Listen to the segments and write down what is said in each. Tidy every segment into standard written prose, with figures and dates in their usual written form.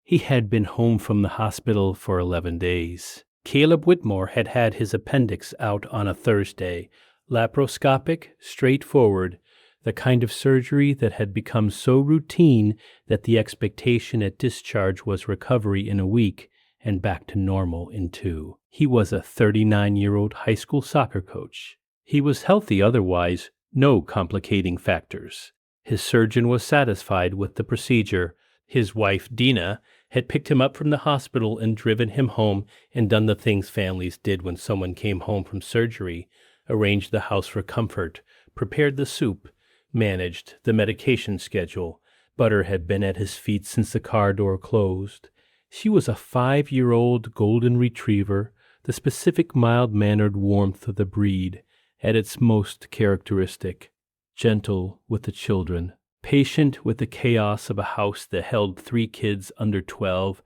He had been home from the hospital for 11 days. Caleb Whitmore had had his appendix out on a Thursday. Laparoscopic, straightforward, the kind of surgery that had become so routine that the expectation at discharge was recovery in a week and back to normal in 2. He was a 39-year-old high school soccer coach. He was healthy otherwise, no complicating factors. His surgeon was satisfied with the procedure. His wife, Dina, had picked him up from the hospital and driven him home and done the things families did when someone came home from surgery, arranged the house for comfort, prepared the soup, managed the medication schedule. Butter had been at his feet since the car door closed. She was a 5-year-old golden retriever, the specific mild-mannered warmth of the breed, at its most characteristic, gentle with the children, patient with the chaos of a house that held 3 kids under 12,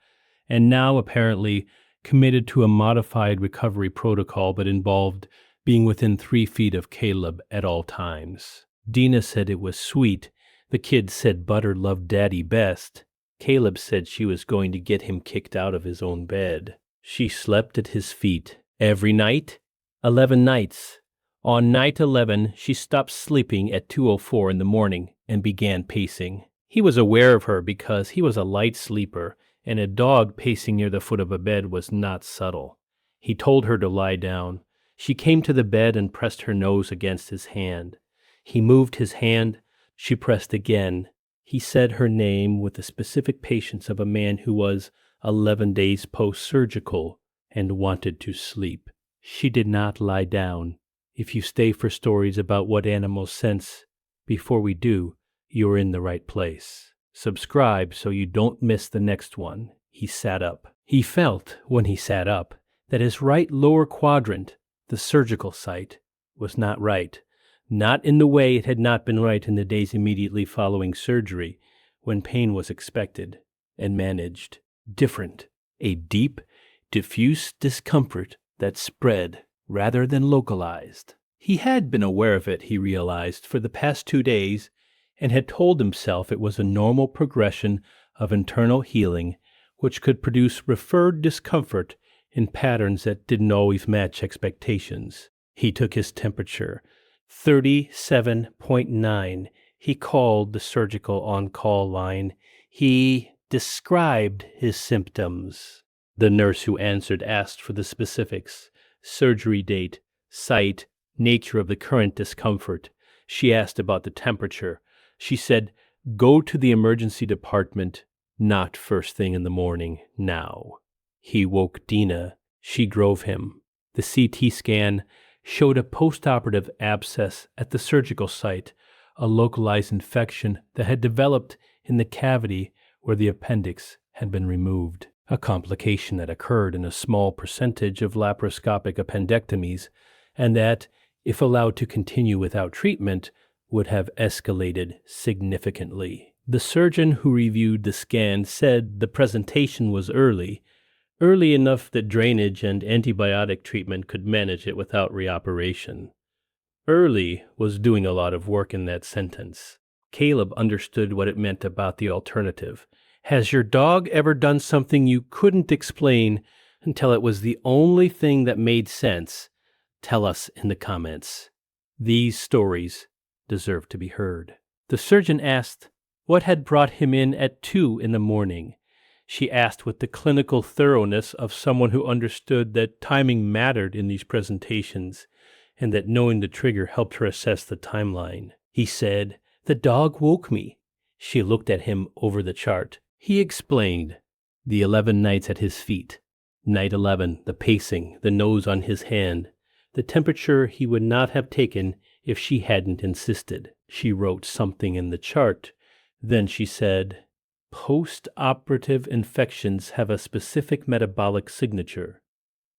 and now apparently committed to a modified recovery protocol that involved being within 3 feet of Caleb at all times. Dina said it was sweet. The kids said Butter loved Daddy best. Caleb said she was going to get him kicked out of his own bed. She slept at his feet every night, 11 nights. On night 11, she stopped sleeping at 2:04 in the morning and began pacing. He was aware of her because he was a light sleeper, and a dog pacing near the foot of a bed was not subtle. He told her to lie down. She came to the bed and pressed her nose against his hand. He moved his hand. She pressed again. He said her name with the specific patience of a man who was 11 days post-surgical and wanted to sleep. She did not lie down. If you stay for stories about what animals sense before we do, you're in the right place. Subscribe so you don't miss the next one. He sat up. He felt, when he sat up, that his right lower quadrant, the surgical site, was not right. Not in the way it had not been right in the days immediately following surgery, when pain was expected and managed. Different. A deep, diffuse discomfort that spread rather than localized. He had been aware of it, he realized, for the past 2 days, and had told himself it was a normal progression of internal healing, which could produce referred discomfort in patterns that didn't always match expectations. He took his temperature, 37.9. He called the surgical on-call line. He described his symptoms. The nurse who answered asked for the specifics: surgery date, site, nature of the current discomfort. She asked about the temperature. She said, go to the emergency department, not first thing in the morning, now. He woke Dina. She drove him. The CT scan showed a postoperative abscess at the surgical site, a localized infection that had developed in the cavity where the appendix had been removed, a complication that occurred in a small percentage of laparoscopic appendectomies, and that, if allowed to continue without treatment, would have escalated significantly. The surgeon who reviewed the scan said the presentation was early enough that drainage and antibiotic treatment could manage it without reoperation. Early was doing a lot of work in that sentence. Caleb understood what it meant about the alternative. Has your dog ever done something you couldn't explain until it was the only thing that made sense? Tell us in the comments. These stories deserve to be heard. The surgeon asked what had brought him in at 2 in the morning. She asked with the clinical thoroughness of someone who understood that timing mattered in these presentations, and that knowing the trigger helped her assess the timeline. He said, the dog woke me. She looked at him over the chart. He explained the 11 nights at his feet. Night 11, the pacing, the nose on his hand, the temperature he would not have taken if she hadn't insisted. She wrote something in the chart. Then she said, post-operative infections have a specific metabolic signature.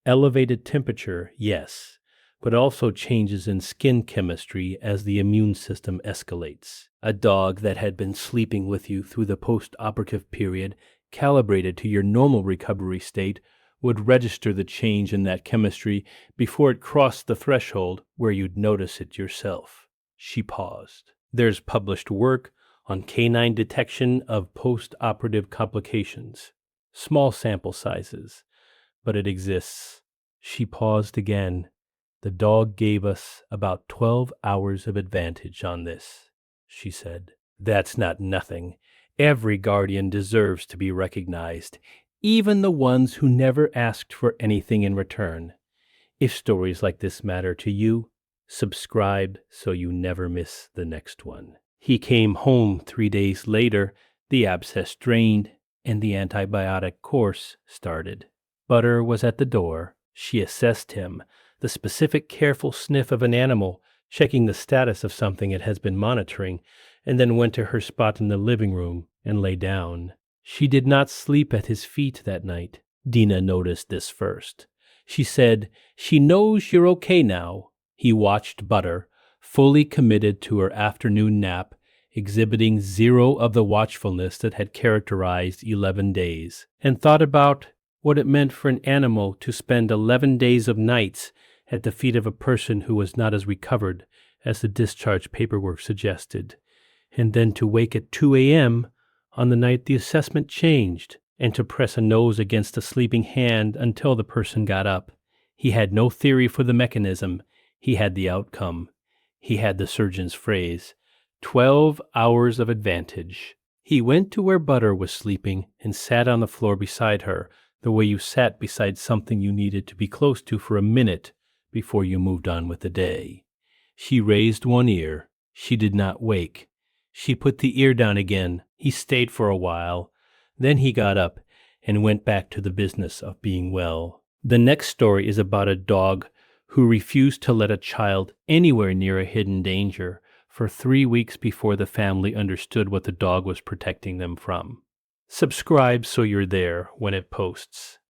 Elevated temperature, yes, but also changes in skin chemistry as the immune system escalates. A dog that had been sleeping with you through the post-operative period, calibrated to your normal recovery state, would register the change in that chemistry before it crossed the threshold where you'd notice it yourself. She paused. There's published work on canine detection of post-operative complications. Small sample sizes, but it exists. She paused again. The dog gave us about 12 hours of advantage on this, she said. That's not nothing. Every guardian deserves to be recognized, even the ones who never asked for anything in return. If stories like this matter to you, subscribe so you never miss the next one. He came home 3 days later, the abscess drained, and the antibiotic course started. Butter was at the door. She assessed him, the specific careful sniff of an animal, checking the status of something it has been monitoring, and then went to her spot in the living room and lay down. She did not sleep at his feet that night. Dina noticed this first. She said, "She knows you're okay now." He watched Butter, fully committed to her afternoon nap, exhibiting zero of the watchfulness that had characterized 11 days, and thought about what it meant for an animal to spend 11 days of nights at the feet of a person who was not as recovered as the discharge paperwork suggested, and then to wake at 2 a.m. on the night the assessment changed, and to press a nose against a sleeping hand until the person got up. He had no theory for the mechanism. He had the outcome. He had the surgeon's phrase, 12 hours of advantage. He went to where Butter was sleeping and sat on the floor beside her, the way you sat beside something you needed to be close to for a minute before you moved on with the day. She raised one ear. She did not wake. She put the ear down again. He stayed for a while. Then he got up and went back to the business of being well. The next story is about a dog who refused to let a child anywhere near a hidden danger for 3 weeks before the family understood what the dog was protecting them from. Subscribe so you're there when it posts.